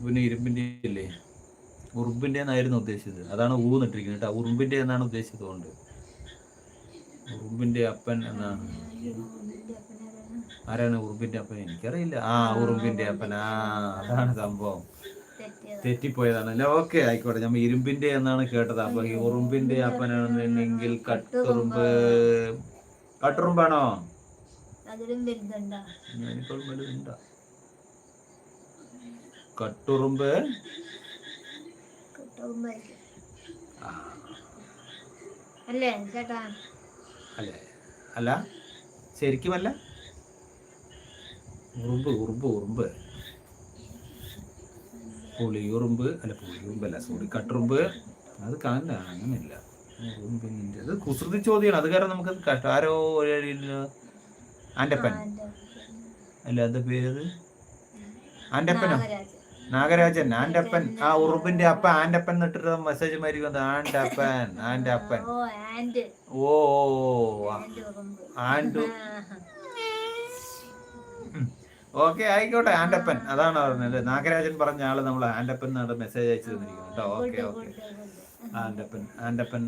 പിന്നെ ഇരുമ്പിന്റെ അല്ലേ, ഉറുമ്പിന്റെ എന്നായിരുന്നു ഉദ്ദേശിച്ചത്. അതാണ് ഊന്നിട്ടിരിക്കുന്നത് കേട്ടോ. ഉറുമ്പിന്റെ എന്നാണ് ഉദ്ദേശിച്ചത് കൊണ്ട്. ഉറുമ്പിന്റെ അപ്പൻ എന്നാണ്. ആരാണ് ഉറുമ്പിന്റെ അപ്പൻ? എനിക്കറിയില്ല. ഉറുമ്പിന്റെ അപ്പൻ. അതാണ് സംഭവം. തെറ്റിപ്പോയതാണല്ലേ. ഓക്കെ, ആയിക്കോട്ടെ. നമ്മൾ ഇരുമ്പിന്റെ എന്നാണ് കേട്ടത്. അപ്പൊ ഈ ഉറുമ്പിന്റെ അപ്പനാണെന്നുണ്ടെങ്കിൽ കട്ടുറുമ്പ്. കട്ടുറുമ്പാണോ? കട്ടുറുമ്പ് അല്ലേ ചേട്ടാ? അല്ലേ, അല്ല, ശരിക്കുമല്ല. ഉറുമ്പ് ഉറുമ്പ് ഉറുമ്പ് പുളിയുറുമ്പ് അല്ല, പുളിയുറുമ്പല്ല, സോറി, കട്ടുറുമ്പ്. അത് കാണണ്ട, അങ്ങനെയല്ല. ഉറുമ്പിന്റെ അത് കുസൃതി ചോദ്യമാണ്. അത് കാരണം നമുക്ക് ആരോ ആൻ്റപ്പൻ അല്ല, അത് പേര് ആൻ്റപ്പനോ? നാഗരാജൻ. ആൻ്റപ്പൻ. ഉറുമ്പിന്റെ അപ്പ ആൻ്റപ്പൻ എന്നിട്ടിട്ട് മെസ്സേജ് മാരി വന്നത്. ആൻ്റപ്പൻ, ആൻ്റപ്പൻ. ഓ ആൻഡു. ഓക്കെ, ആയിക്കോട്ടെ. ആൻ്റപ്പൻ അതാണ് പറഞ്ഞത്. നാഗരാജൻ പറഞ്ഞ ആള് നമ്മൾ ആൻ്റപ്പൻ എന്നാണ് മെസ്സേജ് അയച്ചു തന്നിരിക്കുന്നത് കേട്ടോ. Okay, okay. ആൻ്റപ്പൻ